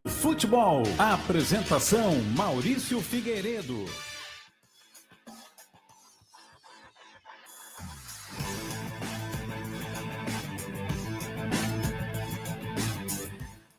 Futebol. Apresentação Maurício Figueiredo.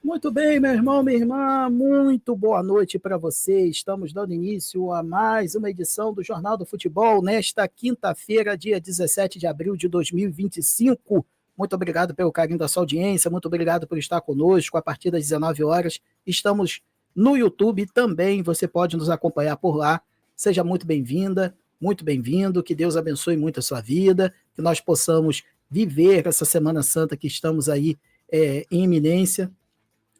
Muito bem, meu irmão, minha irmã, muito boa noite para você. Estamos dando início a mais uma edição do Jornal do Futebol nesta quinta-feira, dia 17 de abril de 2025. Muito obrigado pelo carinho da sua audiência, muito obrigado por estar conosco a partir das 19 horas. Estamos no YouTube também, você pode nos acompanhar por lá. Seja muito bem-vinda, muito bem-vindo, que Deus abençoe muito a sua vida, que nós possamos viver essa Semana Santa que estamos aí em iminência,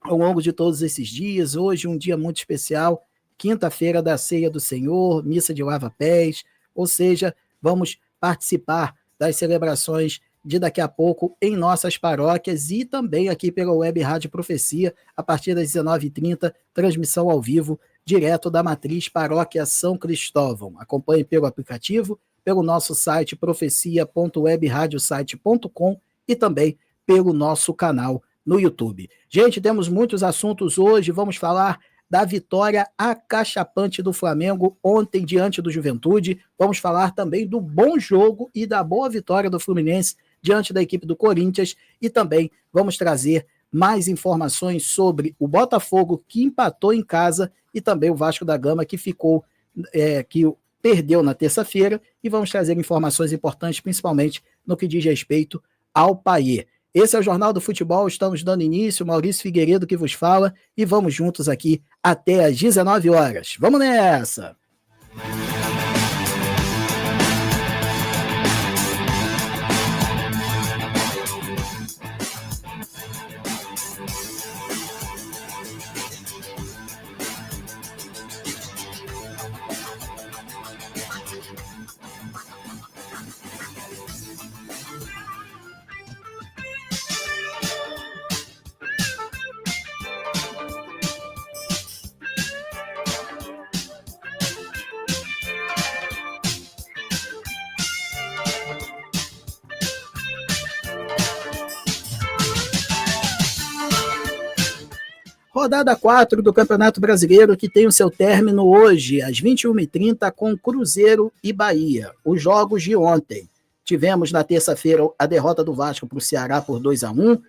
ao longo de todos esses dias. Hoje um dia muito especial, quinta-feira da Ceia do Senhor, missa de lava-pés, ou seja, vamos participar das celebrações de daqui a pouco em nossas paróquias e também aqui pela Web Rádio Profecia, a partir das 19h30, transmissão ao vivo, direto da Matriz Paróquia São Cristóvão. Acompanhe pelo aplicativo, pelo nosso site profecia.webradiosite.com e também pelo nosso canal no YouTube. Gente, temos muitos assuntos hoje, vamos falar da vitória acachapante do Flamengo ontem diante do Juventude, vamos falar também do bom jogo e da boa vitória do Fluminense diante da equipe do Corinthians e também vamos trazer mais informações sobre o Botafogo que empatou em casa e também o Vasco da Gama que perdeu na terça-feira e vamos trazer informações importantes, principalmente no que diz respeito ao Payet. Esse é o Jornal do Futebol, estamos dando início, Maurício Figueiredo que vos fala, e vamos juntos aqui até às 19 horas. Vamos nessa! Rodada 4 do Campeonato Brasileiro, que tem o seu término hoje, às 21h30, com Cruzeiro e Bahia. Os jogos de ontem. Tivemos na terça-feira a derrota do Vasco para o Ceará por 2-1.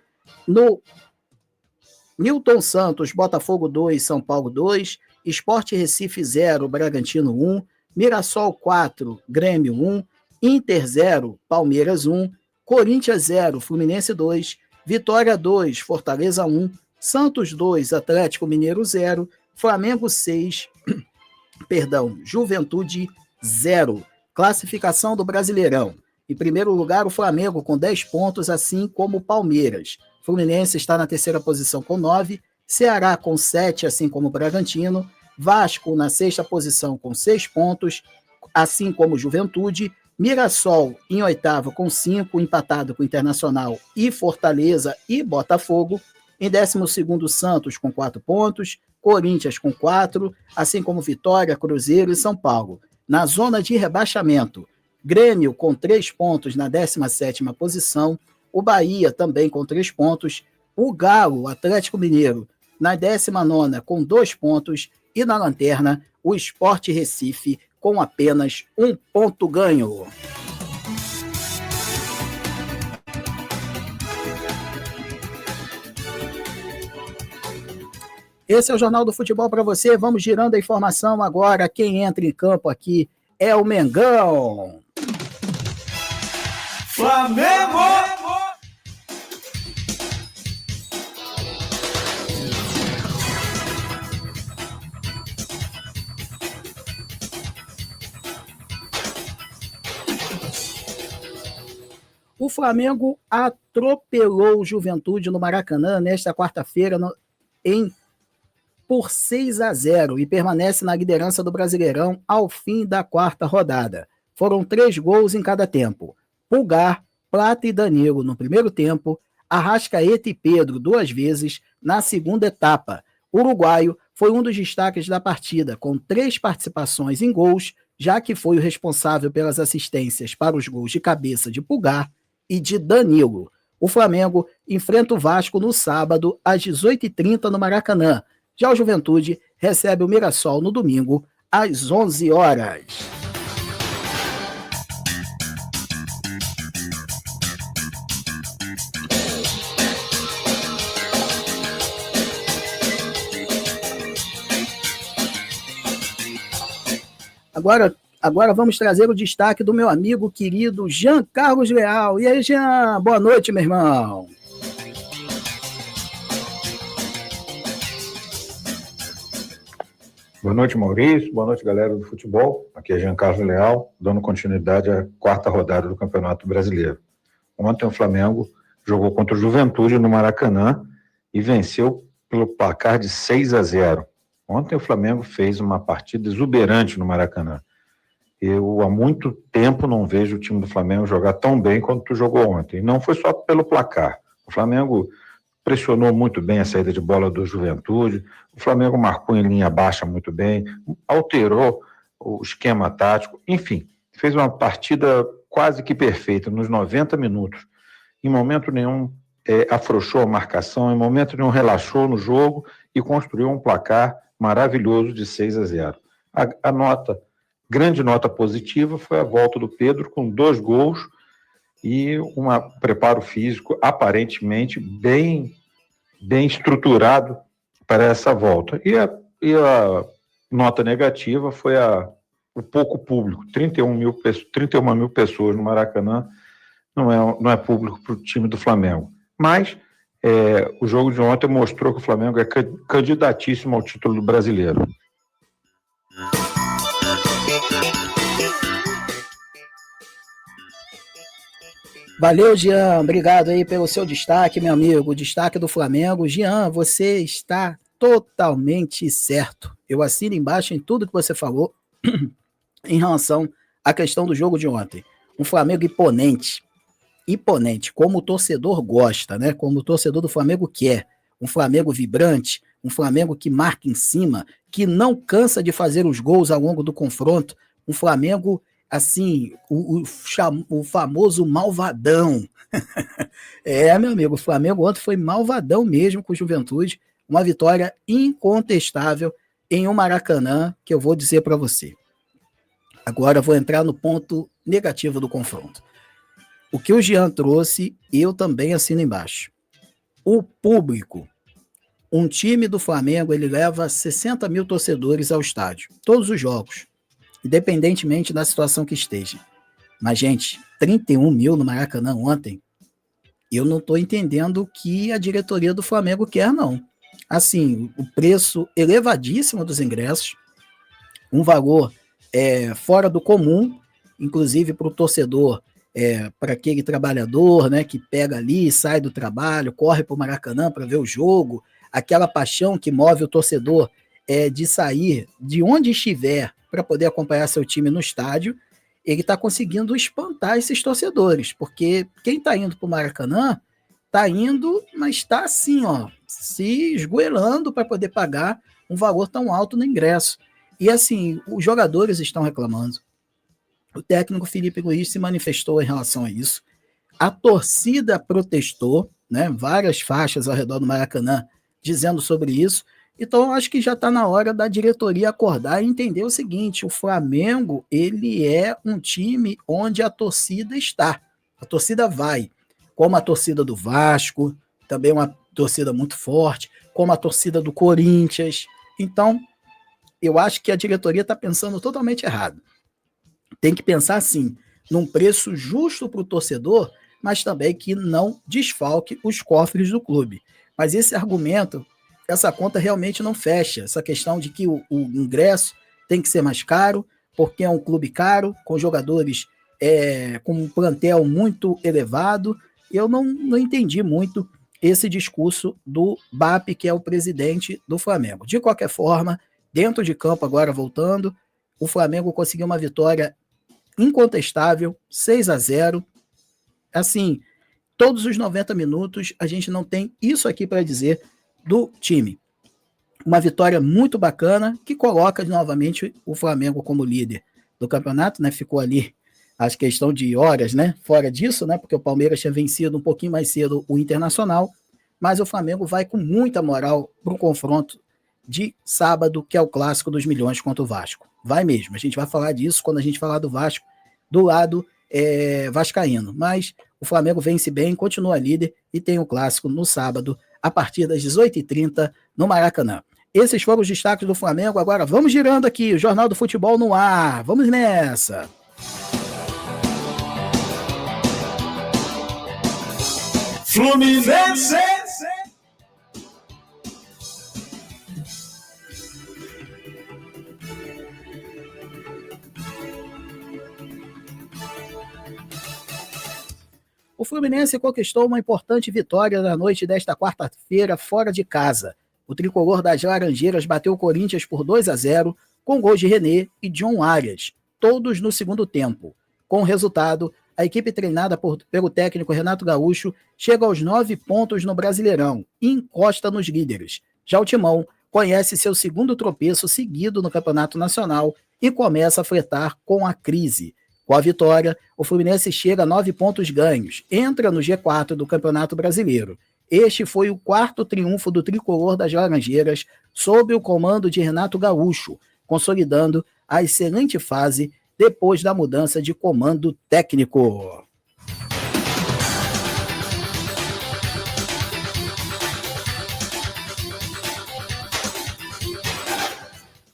No Newton Santos, Botafogo 2, São Paulo 2. Sport Recife 0, Bragantino 1. Mirassol 4, Grêmio 1. Inter 0, Palmeiras 1. Corinthians 0, Fluminense 2. Vitória 2, Fortaleza 1. Santos 2, Atlético Mineiro 0, Flamengo 6, Juventude 0. Classificação do Brasileirão. Em primeiro lugar, o Flamengo com 10 pontos, assim como o Palmeiras. Fluminense está na terceira posição com 9, Ceará com 7, assim como o Bragantino, Vasco na sexta posição com 6 pontos, assim como o Juventude, Mirassol em oitavo com 5, empatado com o Internacional e Fortaleza e Botafogo. Em 12º, Santos com 4 pontos, Corinthians com 4, assim como Vitória, Cruzeiro e São Paulo. Na zona de rebaixamento, Grêmio com 3 pontos na 17ª posição, o Bahia também com 3 pontos, o Galo, Atlético Mineiro, na 19ª com 2 pontos e na lanterna, o Sport Recife com apenas 1 ponto ganho. Esse é o Jornal do Futebol para você. Vamos girando a informação agora. Quem entra em campo aqui é o Mengão. Flamengo! O Flamengo atropelou o Juventude no Maracanã nesta quarta-feira por 6-0 e permanece na liderança do Brasileirão ao fim da quarta rodada. Foram 3 gols em cada tempo. Pulgar, Plata e Danilo no primeiro tempo, Arrascaeta e Pedro 2 vezes na segunda etapa. O uruguaio foi um dos destaques da partida, com 3 participações em gols, já que foi o responsável pelas assistências para os gols de cabeça de Pulgar e de Danilo. O Flamengo enfrenta o Vasco no sábado, às 18h30 no Maracanã. Já o Juventude recebe o Mirassol no domingo, às 11 horas. Agora vamos trazer o destaque do meu amigo querido Jean Carlos Leal. E aí, Jean, boa noite, meu irmão. Boa noite, Maurício. Boa noite, galera do futebol. Aqui é Jean Carlos Leal, dando continuidade à 4ª rodada do Campeonato Brasileiro. Ontem o Flamengo jogou contra o Juventude no Maracanã e venceu pelo placar de 6-0. Ontem o Flamengo fez uma partida exuberante no Maracanã. Eu há muito tempo não vejo o time do Flamengo jogar tão bem quanto jogou ontem. E não foi só pelo placar. O Flamengo pressionou muito bem a saída de bola do Juventude, o Flamengo marcou em linha baixa muito bem, alterou o esquema tático, enfim, fez uma partida quase que perfeita, nos 90 minutos. Em momento nenhum afrouxou a marcação, em momento nenhum relaxou no jogo e construiu um placar maravilhoso de 6-0. Grande nota positiva foi a volta do Pedro com 2 gols e um preparo físico aparentemente bem estruturado para essa volta. E a nota negativa foi o pouco público, 31 mil pessoas no Maracanã, não é público para o time do Flamengo. Mas o jogo de ontem mostrou que o Flamengo é candidatíssimo ao título brasileiro. Valeu, Jean. Obrigado aí pelo seu destaque, meu amigo. O destaque do Flamengo. Jean, você está totalmente certo. Eu assino embaixo em tudo que você falou em relação à questão do jogo de ontem. Um Flamengo imponente, como o torcedor gosta, né? Como o torcedor do Flamengo quer. Um Flamengo vibrante, um Flamengo que marca em cima, que não cansa de fazer os gols ao longo do confronto. Um Flamengo, assim, o famoso malvadão. Meu amigo, o Flamengo ontem foi malvadão mesmo com o Juventude. Uma vitória incontestável em um Maracanã, que eu vou dizer para você. Agora eu vou entrar no ponto negativo do confronto. O que o Jean trouxe, eu também assino embaixo. O público. Um time do Flamengo, ele leva 60 mil torcedores ao estádio. Todos os jogos. Independentemente da situação que esteja. Mas, gente, 31 mil no Maracanã ontem, eu não estou entendendo o que a diretoria do Flamengo quer, não. Assim, o preço elevadíssimo dos ingressos, um valor fora do comum, inclusive para o torcedor, para aquele trabalhador, né, que pega ali, sai do trabalho, corre para o Maracanã para ver o jogo, aquela paixão que move o torcedor de sair de onde estiver para poder acompanhar seu time no estádio, ele está conseguindo espantar esses torcedores, porque quem está indo para o Maracanã está indo, mas está assim, ó, se esgoelando para poder pagar um valor tão alto no ingresso. E assim, os jogadores estão reclamando. O técnico Felipe Luiz se manifestou em relação a isso. A torcida protestou, né, várias faixas ao redor do Maracanã dizendo sobre isso. Então, acho que já está na hora da diretoria acordar e entender o seguinte: o Flamengo, ele é um time onde a torcida está. A torcida vai, como a torcida do Vasco, também uma torcida muito forte, como a torcida do Corinthians. Então, eu acho que a diretoria está pensando totalmente errado. Tem que pensar, assim, num preço justo para o torcedor, mas também que não desfalque os cofres do clube. Mas esse argumento, essa conta realmente não fecha. Essa questão de que o ingresso tem que ser mais caro, porque é um clube caro, com jogadores com um plantel muito elevado. Eu não entendi muito esse discurso do BAP, que é o presidente do Flamengo. De qualquer forma, dentro de campo, agora voltando, o Flamengo conseguiu uma vitória incontestável, 6-0. Assim, todos os 90 minutos, a gente não tem isso aqui para dizer do time. Uma vitória muito bacana, que coloca novamente o Flamengo como líder do campeonato, né? Ficou ali a questão de horas, né? Fora disso, né? Porque o Palmeiras tinha vencido um pouquinho mais cedo o Internacional, mas o Flamengo vai com muita moral para o confronto de sábado, que é o clássico dos milhões contra o Vasco. Vai mesmo, a gente vai falar disso quando a gente falar do Vasco, do lado vascaíno. Mas o Flamengo vence bem, continua líder e tem o clássico no sábado, a partir das 18h30, no Maracanã. Esses foram os destaques do Flamengo. Agora vamos girando aqui, o Jornal do Futebol no ar. Vamos nessa! Fluminense! O Fluminense conquistou uma importante vitória na noite desta quarta-feira fora de casa. O tricolor das Laranjeiras bateu o Corinthians por 2-0, com gols de René e John Arias, todos no segundo tempo. Com o resultado, a equipe treinada pelo técnico Renato Gaúcho chega aos 9 pontos no Brasileirão e encosta nos líderes. Já o Timão conhece seu segundo tropeço seguido no Campeonato Nacional e começa a flertar com a crise. Com a vitória, o Fluminense chega a 9 pontos ganhos, entra no G4 do Campeonato Brasileiro. Este foi o quarto triunfo do tricolor das Laranjeiras sob o comando de Renato Gaúcho, consolidando a excelente fase depois da mudança de comando técnico.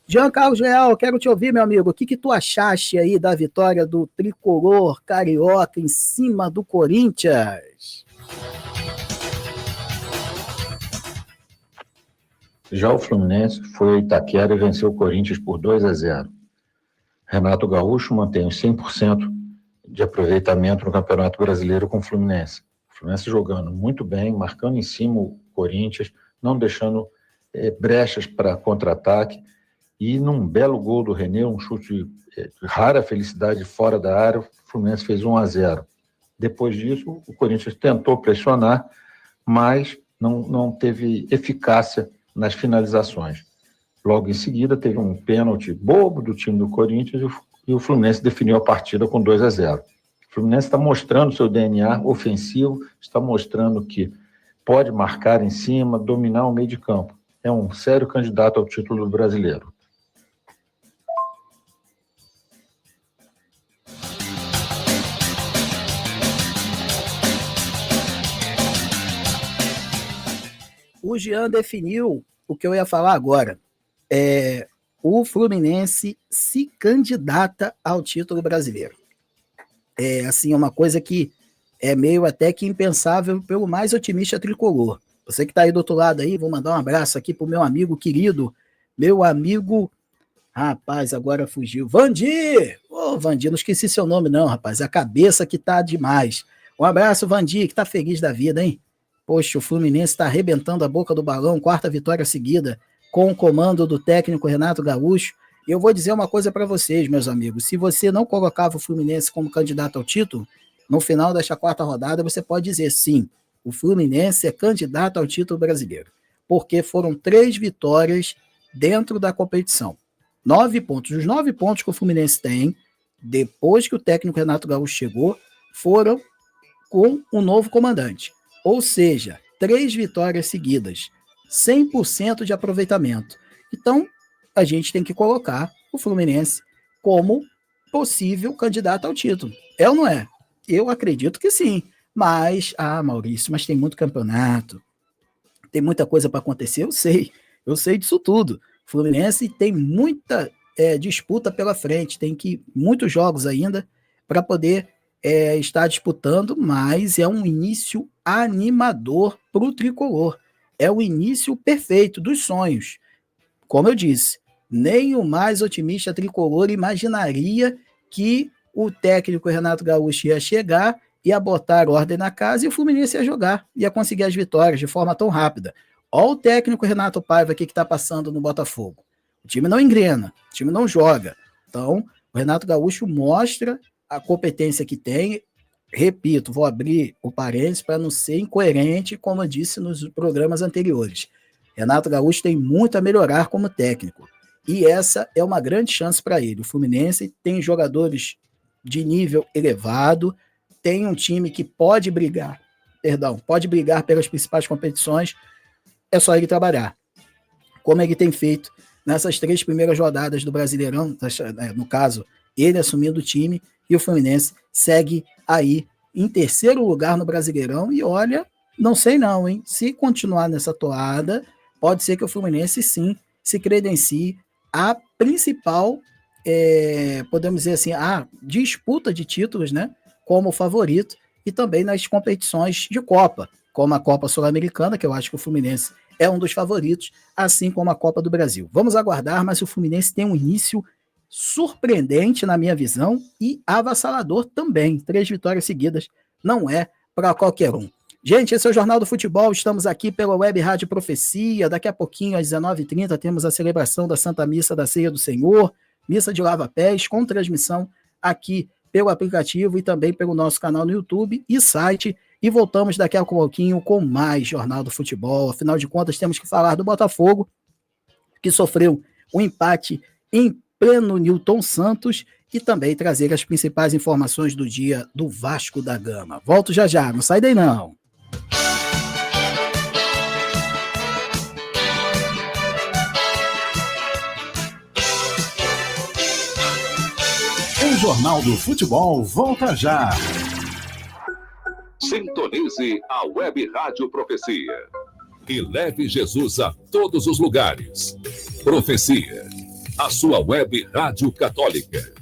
Jean Carlos Leal, quero te ouvir, meu amigo. O que tu achaste aí da vitória do tricolor carioca em cima do Corinthians? Já o Fluminense foi a Itaquera e venceu o Corinthians por 2-0. Renato Gaúcho mantém os 100% de aproveitamento no Campeonato Brasileiro com o Fluminense. O Fluminense jogando muito bem, marcando em cima o Corinthians, não deixando brechas para contra-ataque. E num belo gol do René, um chute de rara felicidade fora da área, o Fluminense fez 1-0. Depois disso, o Corinthians tentou pressionar, mas não teve eficácia nas finalizações. Logo em seguida, teve um pênalti bobo do time do Corinthians e o Fluminense definiu a partida com 2-0. O Fluminense está mostrando seu DNA ofensivo, está mostrando que pode marcar em cima, dominar o meio de campo. É um sério candidato ao título brasileiro. O Jean definiu o que eu ia falar agora. O Fluminense se candidata ao título brasileiro. É assim, uma coisa que é meio até que impensável pelo mais otimista tricolor. Você que está aí do outro lado aí, vou mandar um abraço aqui pro meu amigo querido, meu amigo, rapaz, agora fugiu, Vandir! Ô, Vandir, não esqueci seu nome não, rapaz, a cabeça que tá demais. Um abraço, Vandir, que tá feliz da vida, hein? Poxa, o Fluminense está arrebentando a boca do balão, quarta vitória seguida, com o comando do técnico Renato Gaúcho. E eu vou dizer uma coisa para vocês, meus amigos, se você não colocava o Fluminense como candidato ao título, no final desta quarta rodada, você pode dizer sim, o Fluminense é candidato ao título brasileiro, porque foram 3 vitórias dentro da competição. 9 pontos. Os 9 pontos que o Fluminense tem, depois que o técnico Renato Gaúcho chegou, foram com o novo comandante. Ou seja, 3 vitórias seguidas, 100% de aproveitamento. Então, a gente tem que colocar o Fluminense como possível candidato ao título. É ou não é? Eu acredito que sim. Mas, Maurício, mas tem muito campeonato, tem muita coisa para acontecer, eu sei disso tudo. O Fluminense tem muita disputa pela frente, tem muitos jogos ainda para poder estar disputando, mas é um início animador para o tricolor. É o início perfeito dos sonhos. Como eu disse, nem o mais otimista tricolor imaginaria que o técnico Renato Gaúcho ia chegar, ia botar ordem na casa e o Fluminense ia jogar, ia conseguir as vitórias de forma tão rápida. Olha o técnico Renato Paiva aqui que está passando no Botafogo. O time não engrena, o time não joga. Então, o Renato Gaúcho mostra a competência que tem. Repito, vou abrir o parênteses para não ser incoerente, como eu disse nos programas anteriores. Renato Gaúcho tem muito a melhorar como técnico. E essa é uma grande chance para ele. O Fluminense tem jogadores de nível elevado, tem um time que pode brigar pelas principais competições, é só ele trabalhar. como ele tem feito nessas 3 primeiras rodadas do Brasileirão, no caso, ele assumindo o time, e o Fluminense segue aí em 3º lugar no Brasileirão, e olha, não sei não, hein? Se continuar nessa toada, pode ser que o Fluminense sim se credencie a principal, podemos dizer assim, a disputa de títulos, né? Como favorito, e também nas competições de Copa, como a Copa Sul-Americana, que eu acho que o Fluminense é um dos favoritos, assim como a Copa do Brasil. Vamos aguardar, mas o Fluminense tem um início surpreendente na minha visão e avassalador também. 3 vitórias seguidas não é para qualquer um. Gente, esse é o Jornal do Futebol, estamos aqui pela Web Rádio Profecia, daqui a pouquinho às 19h30 temos a celebração da Santa Missa da Ceia do Senhor, missa de lava-pés, com transmissão aqui pelo aplicativo e também pelo nosso canal no YouTube e site, e voltamos daqui a pouquinho com mais Jornal do Futebol. Afinal de contas, temos que falar do Botafogo, que sofreu um empate em pleno Newton Santos, e também trazer as principais informações do dia do Vasco da Gama. Volto já já, não sai daí não. O Jornal do Futebol volta já. Sintonize a Web Rádio Profecia e leve Jesus a todos os lugares. Profecia, a sua web rádio católica.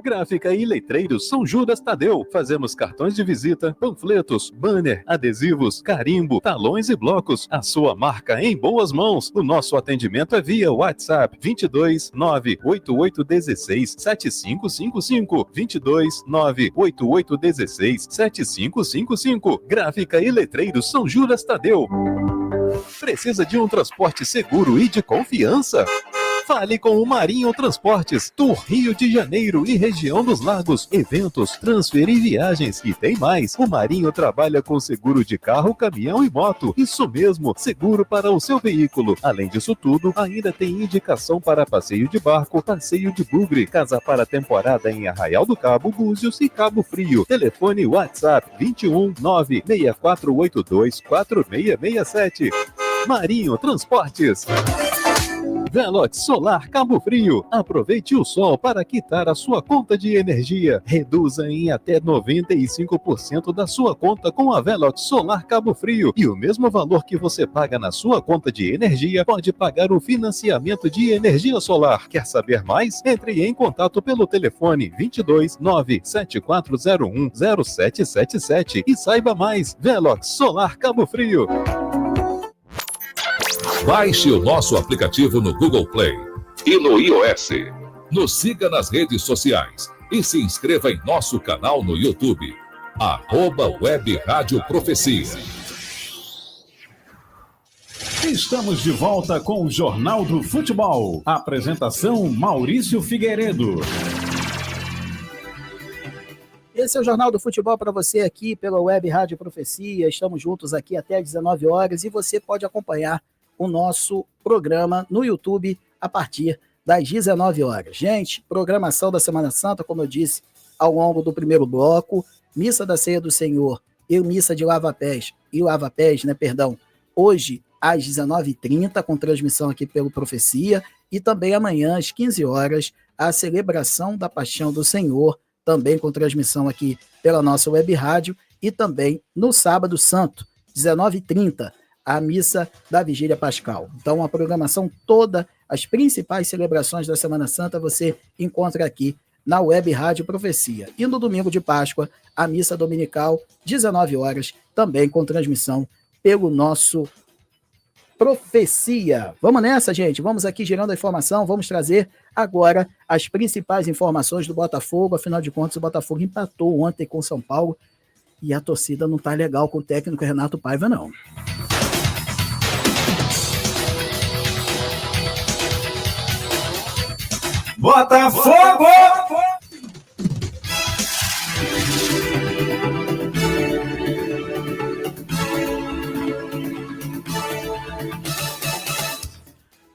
Gráfica e Letreiros São Judas Tadeu. Fazemos cartões de visita, panfletos, banner, adesivos, carimbo, talões e blocos. A sua marca em boas mãos. O nosso atendimento é via WhatsApp 22 98816 7555 22 98816 7555. Gráfica e Letreiros São Judas Tadeu. Precisa de um transporte seguro e de confiança? Fale com o Marinho Transportes, do Rio de Janeiro e região dos Lagos. Eventos, transfer e viagens. E tem mais, o Marinho trabalha com seguro de carro, caminhão e moto. Isso mesmo, seguro para o seu veículo. Além disso tudo, ainda tem indicação para passeio de barco, passeio de bugre, casa para temporada em Arraial do Cabo, Búzios e Cabo Frio. Telefone WhatsApp 21 96482 4667. Marinho Transportes. Velox Solar Cabo Frio. Aproveite o sol para quitar a sua conta de energia. Reduza em até 95% da sua conta com a Velox Solar Cabo Frio. E o mesmo valor que você paga na sua conta de energia, pode pagar o financiamento de energia solar. Quer saber mais? Entre em contato pelo telefone 22 97401 0777 e saiba mais. Velox Solar Cabo Frio. Baixe o nosso aplicativo no Google Play e no iOS. Nos siga nas redes sociais e se inscreva em nosso canal no YouTube. @Web Rádio Profecia. Estamos de volta com o Jornal do Futebol. Apresentação Maurício Figueiredo. Esse é o Jornal do Futebol para você aqui pela Web Rádio Profecia. Estamos juntos aqui até às 19 horas e você pode acompanhar o nosso programa no YouTube a partir das 19 horas. Gente, programação da Semana Santa, como eu disse, ao longo do primeiro bloco, Missa da Ceia do Senhor e Missa de Lava-Pés, hoje às 19h30, com transmissão aqui pelo Profecia, e também amanhã às 15 horas, a celebração da Paixão do Senhor, também com transmissão aqui pela nossa web rádio, e também no Sábado Santo, 19h30, a missa da Vigília Pascal. Então, a programação toda, as principais celebrações da Semana Santa, você encontra aqui na Web Rádio Profecia. E no domingo de Páscoa, a missa dominical, 19 horas, também com transmissão pelo nosso Profecia. Vamos nessa, gente. Vamos aqui girando a informação, vamos trazer agora as principais informações do Botafogo. Afinal de contas, o Botafogo empatou ontem com o São Paulo e a torcida não está legal com o técnico Renato Paiva, não. Botafogo!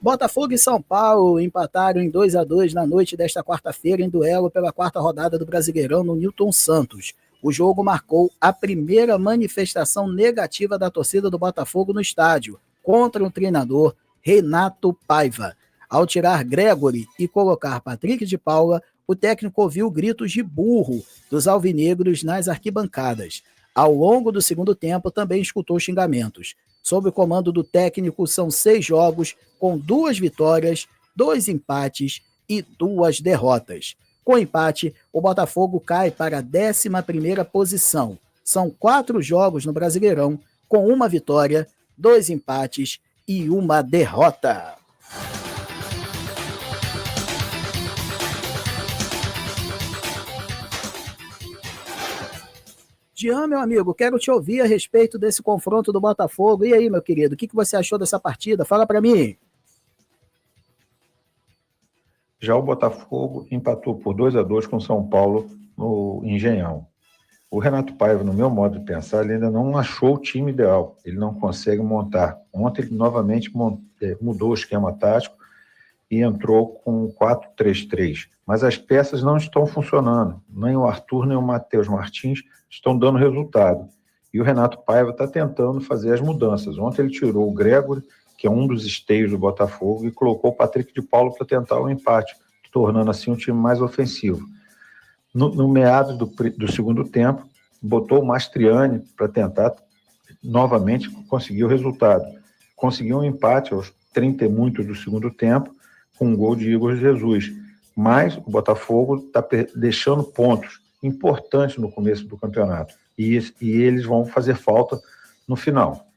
Botafogo e São Paulo empataram em 2-2 na noite desta quarta-feira em duelo pela 4ª rodada do Brasileirão no Newton Santos. O jogo marcou a primeira manifestação negativa da torcida do Botafogo no estádio contra o treinador Renato Paiva. Ao tirar Gregory e colocar Patrick de Paula, o técnico ouviu gritos de burro dos alvinegros nas arquibancadas. Ao longo do segundo tempo, também escutou xingamentos. Sob o comando do técnico, são 6 jogos, com 2 vitórias, 2 empates e 2 derrotas. Com empate, o Botafogo cai para a 11ª posição. São 4 jogos no Brasileirão, com 1 vitória, 2 empates e 1 derrota. Jean, meu amigo, quero te ouvir a respeito desse confronto do Botafogo. E aí, meu querido, o que você achou dessa partida? Fala para mim. Já o Botafogo empatou por 2-2 com o São Paulo no Engenhão. O Renato Paiva, no meu modo de pensar, ele ainda não achou o time ideal. Ele não consegue montar. Ontem ele novamente mudou o esquema tático e entrou com 4-3-3. Mas as peças não estão funcionando. Nem o Arthur, nem o Matheus Martins estão dando resultado. E o Renato Paiva está tentando fazer as mudanças. Ontem ele tirou o Gregory, que é um dos esteios do Botafogo, e colocou o Patrick de Paula para tentar o empate, tornando assim um time mais ofensivo. No meado do segundo tempo, botou o Mastriani para tentar novamente conseguir o resultado. Conseguiu um empate aos 30 e muitos do segundo tempo, com um gol de Igor Jesus. Mas o Botafogo está deixando pontos importantes no começo do campeonato. E eles vão fazer falta no final.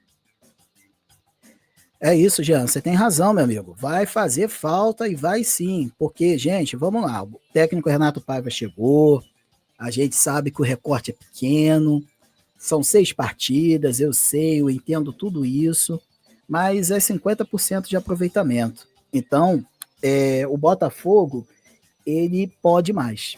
É isso, Jean, você tem razão, meu amigo. Vai fazer falta e vai sim. Porque, gente, vamos lá. O técnico Renato Paiva chegou. A gente sabe que o recorte é pequeno. São 6 partidas, eu sei, eu entendo tudo isso. Mas é 50% de aproveitamento. Então, o Botafogo, ele pode mais.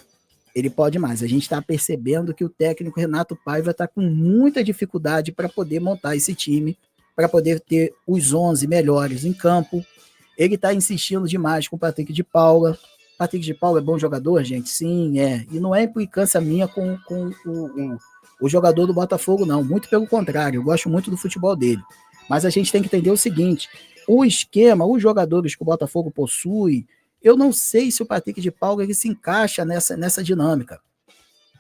Ele pode mais. A gente está percebendo que o técnico Renato Paiva está com muita dificuldade para poder montar esse time, para poder ter os 11 melhores em campo. Ele está insistindo demais com o Patrick de Paula. Patrick de Paula é bom jogador, gente? Sim, é. E não é implicância minha com o jogador do Botafogo, não. Muito pelo contrário, eu gosto muito do futebol dele. Mas a gente tem que entender o seguinte, o esquema, os jogadores que o Botafogo possui, eu não sei se o Patrick de Paula ele se encaixa nessa dinâmica.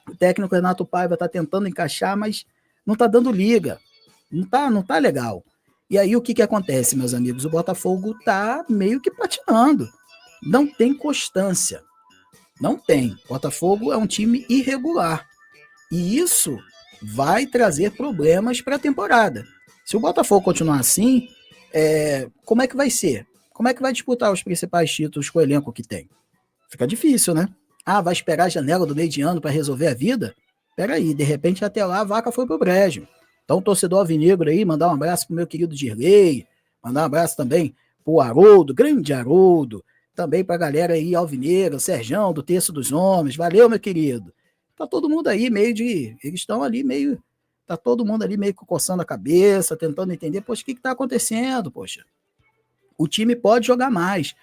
O técnico Renato Paiva está tentando encaixar, mas não está dando liga. Não tá legal. E aí o que acontece, meus amigos? O Botafogo tá meio que patinando. Não tem constância. Não tem. O Botafogo é um time irregular. E isso vai trazer problemas para a temporada. Se o Botafogo continuar assim, como é que vai ser? Como é que vai disputar os principais títulos com o elenco que tem? Fica difícil, né? Vai esperar a janela do meio de ano para resolver a vida? Peraí, de repente até lá a vaca foi pro brejo. Então, torcedor alvinegro aí, mandar um abraço pro meu querido Dirley, mandar um abraço também pro Haroldo, grande Haroldo, também pra galera aí alvinegra, Serjão, do Terço dos Homens, valeu, meu querido. Tá todo mundo aí eles estão ali tá todo mundo ali meio coçando a cabeça, tentando entender, poxa, o que tá acontecendo, poxa? O time pode jogar mais.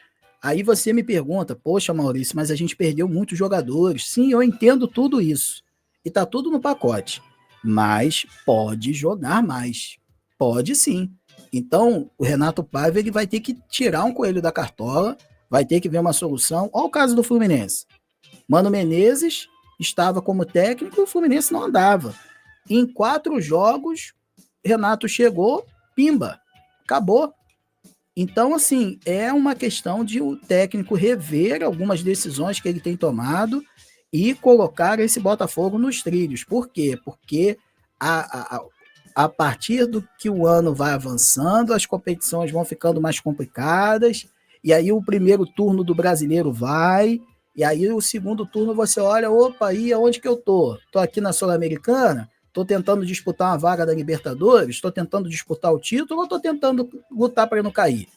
Aí você me pergunta, poxa, Maurício, mas a gente perdeu muitos jogadores. Sim, eu entendo tudo isso. E tá tudo no pacote. Mas pode jogar mais. Pode sim. Então, o Renato Paiva ele vai ter que tirar um coelho da cartola, vai ter que ver uma solução. Olha o caso do Fluminense. Mano Menezes estava como técnico e o Fluminense não andava. Em 4 jogos, Renato chegou, pimba, acabou. Então, assim, é uma questão de o técnico rever algumas decisões que ele tem tomado e colocar esse Botafogo nos trilhos. Por quê? Porque a partir do que o ano vai avançando, as competições vão ficando mais complicadas, e aí o primeiro turno do Brasileiro vai, e aí o segundo turno você olha, opa, aí aonde que eu tô? Tô aqui na Sul-Americana? Tô tentando disputar uma vaga da Libertadores? Tô tentando disputar o título ou tô tentando lutar para não cair?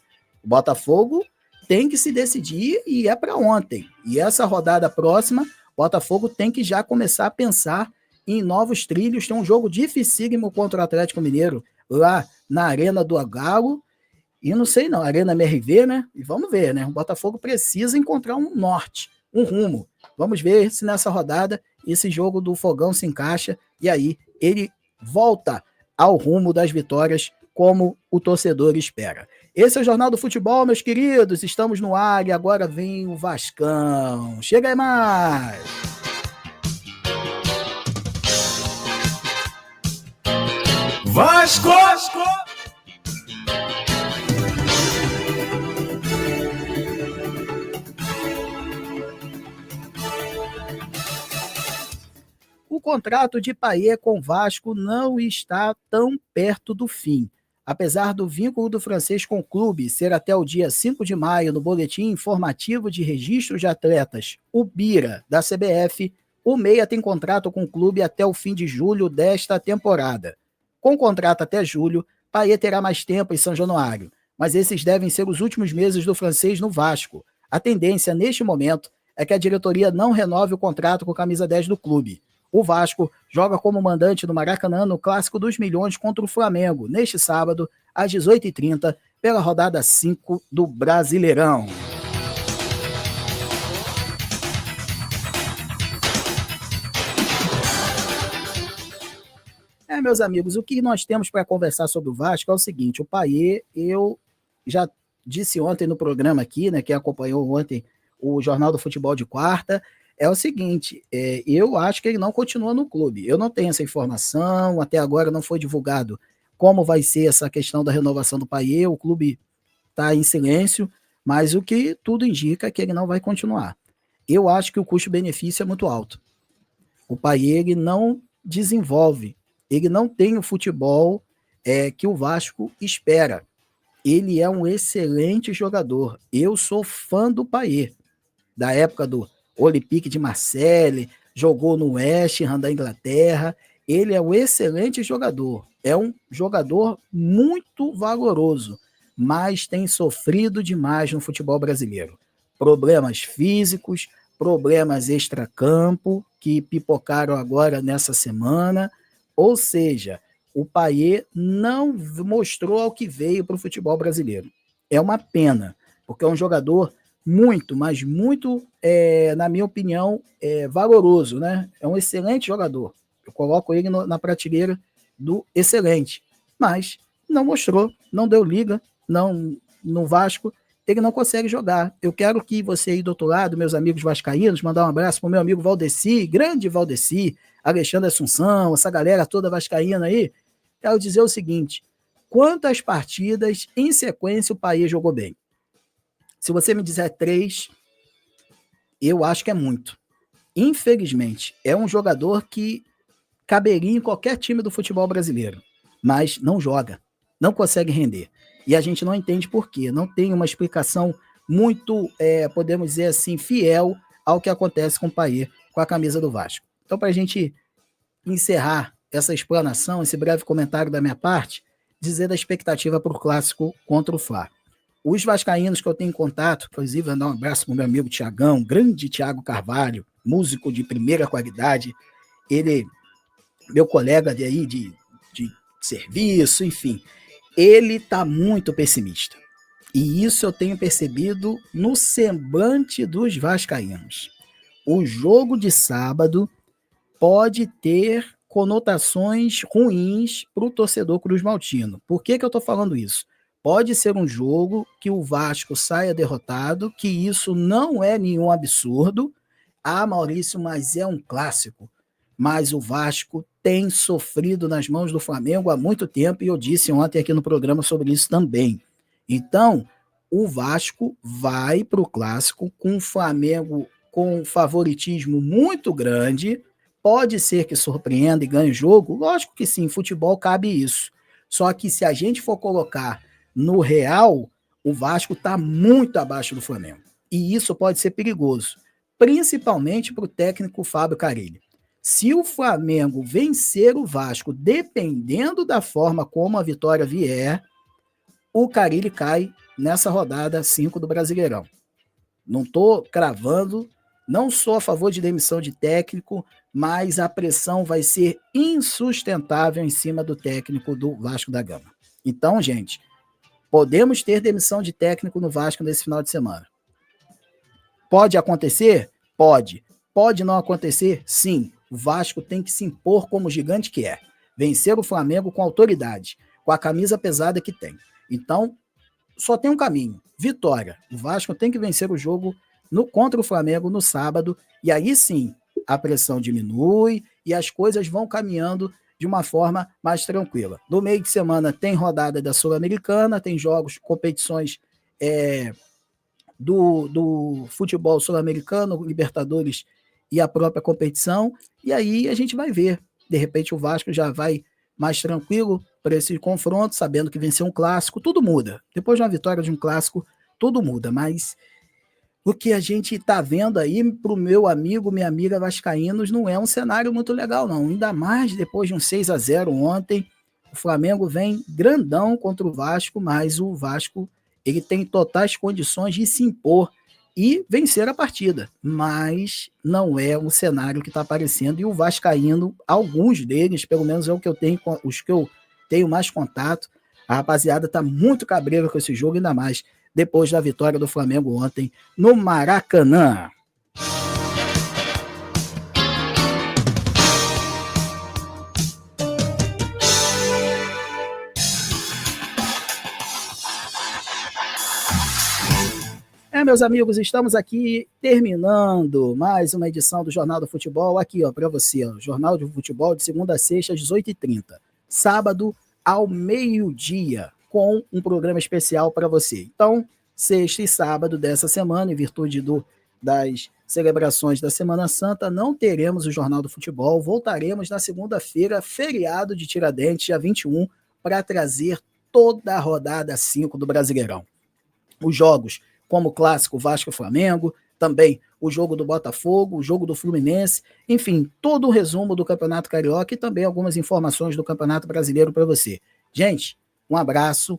O Botafogo tem que se decidir e é para ontem. E essa rodada próxima, o Botafogo tem que já começar a pensar em novos trilhos. Tem um jogo dificílimo contra o Atlético Mineiro lá na Arena do Galo. E não sei não, Arena MRV, né? E vamos ver, né? O Botafogo precisa encontrar um norte, um rumo. Vamos ver se nessa rodada esse jogo do Fogão se encaixa e aí ele volta ao rumo das vitórias como o torcedor espera. Esse é o Jornal do Futebol, meus queridos. Estamos no ar e agora vem o Vascão. Chega aí mais! Vasco! O contrato de Payet com o Vasco não está tão perto do fim. Apesar do vínculo do francês com o clube ser até o dia 5 de maio no Boletim Informativo de Registro de Atletas, o BIRA, da CBF, o Meia tem contrato com o clube até o fim de julho desta temporada. Com contrato até julho, Payet terá mais tempo em São Januário, mas esses devem ser os últimos meses do francês no Vasco. A tendência, neste momento, é que a diretoria não renove o contrato com a camisa 10 do clube. O Vasco joga como mandante no Maracanã no Clássico dos Milhões contra o Flamengo, neste sábado, às 18h30, pela rodada 5 do Brasileirão. Meus amigos, o que nós temos para conversar sobre o Vasco é o seguinte: o Payet, eu já disse ontem no programa aqui, né, quem acompanhou ontem o Jornal do Futebol de quarta, é o seguinte, eu acho que ele não continua no clube. Eu não tenho essa informação, até agora não foi divulgado como vai ser essa questão da renovação do Payet, o clube está em silêncio, mas o que tudo indica é que ele não vai continuar. Eu acho que o custo-benefício é muito alto. O Payet, ele não desenvolve, ele não tem o futebol que o Vasco espera. Ele é um excelente jogador. Eu sou fã do Payet, da época do Olympique de Marseille, jogou no West Ham da Inglaterra. Ele é um excelente jogador. É um jogador muito valoroso, mas tem sofrido demais no futebol brasileiro. Problemas físicos, problemas extracampo, que pipocaram agora nessa semana. Ou seja, o Payet não mostrou ao que veio para o futebol brasileiro. É uma pena, porque é um jogador muito, mas muito, na minha opinião, valoroso, né? É um excelente jogador. Eu coloco ele na prateleira do excelente, mas não mostrou, não deu liga, não, no Vasco, ele não consegue jogar. Eu quero que você aí do outro lado, meus amigos vascaínos, mandar um abraço para o meu amigo Valdeci, grande Valdeci, Alexandre Assunção, essa galera toda vascaína aí. Quero dizer o seguinte: quantas partidas em sequência o Payet jogou bem? Se você me disser 3, eu acho que é muito. Infelizmente, é um jogador que caberia em qualquer time do futebol brasileiro, mas não joga, não consegue render. E a gente não entende por quê. Não tem uma explicação muito, podemos dizer assim, fiel ao que acontece com o Payet, com a camisa do Vasco. Então, para a gente encerrar essa explanação, esse breve comentário da minha parte, dizer da expectativa para o clássico contra o Fla. Os vascaínos que eu tenho em contato, inclusive, mandar um abraço para o meu amigo Tiagão, grande Thiago Carvalho, músico de primeira qualidade, ele, meu colega de serviço, enfim, ele está muito pessimista. E isso eu tenho percebido no semblante dos vascaínos. O jogo de sábado pode ter conotações ruins para o torcedor cruzmaltino. Por que eu estou falando isso? Pode ser um jogo que o Vasco saia derrotado, que isso não é nenhum absurdo. Maurício, mas é um clássico. Mas o Vasco tem sofrido nas mãos do Flamengo há muito tempo, e eu disse ontem aqui no programa sobre isso também. Então, o Vasco vai para o clássico com o Flamengo com um favoritismo muito grande. Pode ser que surpreenda e ganhe o jogo? Lógico que sim, futebol cabe isso. Só que se a gente for colocar no real, o Vasco está muito abaixo do Flamengo. E isso pode ser perigoso, principalmente para o técnico Fábio Carille. Se o Flamengo vencer o Vasco, dependendo da forma como a vitória vier, o Carille cai nessa rodada 5 do Brasileirão. Não estou cravando, não sou a favor de demissão de técnico, mas a pressão vai ser insustentável em cima do técnico do Vasco da Gama. Então, gente, podemos ter demissão de técnico no Vasco nesse final de semana. Pode acontecer? Pode. Pode não acontecer? Sim. O Vasco tem que se impor como gigante que é. Vencer o Flamengo com autoridade, com a camisa pesada que tem. Então, só tem um caminho, vitória. O Vasco tem que vencer o jogo contra o Flamengo no sábado, e aí sim a pressão diminui e as coisas vão caminhando de uma forma mais tranquila. No meio de semana tem rodada da Sul-Americana, tem jogos, competições do futebol sul-americano, Libertadores e a própria competição, e aí a gente vai ver. De repente o Vasco já vai mais tranquilo para esse confronto, sabendo que venceu um clássico, tudo muda. Depois de uma vitória de um clássico, tudo muda, mas o que a gente está vendo aí para o meu amigo, minha amiga vascaínos, não é um cenário muito legal, não. Ainda mais depois de um 6-0 ontem, o Flamengo vem grandão contra o Vasco, mas o Vasco ele tem totais condições de se impor e vencer a partida, mas não é um cenário que está aparecendo, e o vascaíno, alguns deles, pelo menos é o que eu tenho, os que eu tenho mais contato, a rapaziada está muito cabreira com esse jogo, ainda mais depois da vitória do Flamengo ontem no Maracanã. Meus amigos, estamos aqui terminando mais uma edição do Jornal do Futebol, aqui ó, para você, ó, Jornal do Futebol de segunda a sexta às 18h30, sábado ao meio-dia, com um programa especial para você. Então, sexta e sábado dessa semana, em virtude das celebrações da Semana Santa, não teremos o Jornal do Futebol, voltaremos na segunda-feira, feriado de Tiradentes, dia 21, para trazer toda a rodada 5 do Brasileirão. Os jogos como o clássico Vasco e Flamengo, também o jogo do Botafogo, o jogo do Fluminense, enfim, todo o resumo do Campeonato Carioca e também algumas informações do Campeonato Brasileiro para você. Gente, um abraço.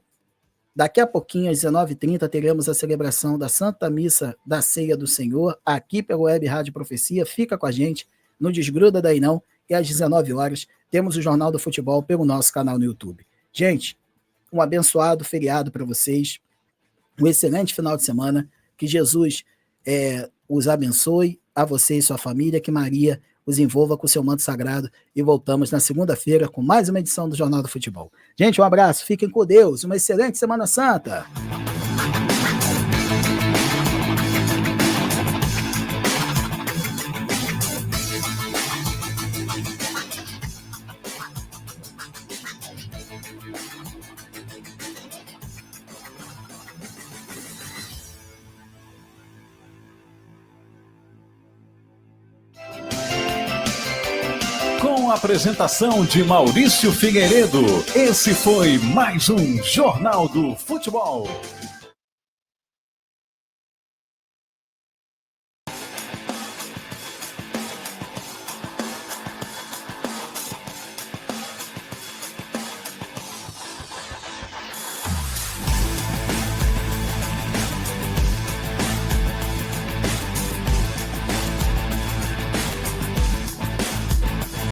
Daqui a pouquinho, às 19h30, teremos a celebração da Santa Missa da Ceia do Senhor, aqui pelo Web Rádio Profecia. Fica com a gente, não desgruda daí não, e às 19h temos o Jornal do Futebol pelo nosso canal no YouTube. Gente, um abençoado feriado para vocês, um excelente final de semana, que Jesus os abençoe, a você e sua família, que Maria os envolva com o seu manto sagrado, e voltamos na segunda-feira com mais uma edição do Jornal do Futebol. Gente, um abraço, fiquem com Deus, uma excelente Semana Santa! Com a apresentação de Maurício Figueiredo, esse foi mais um Jornal do Futebol.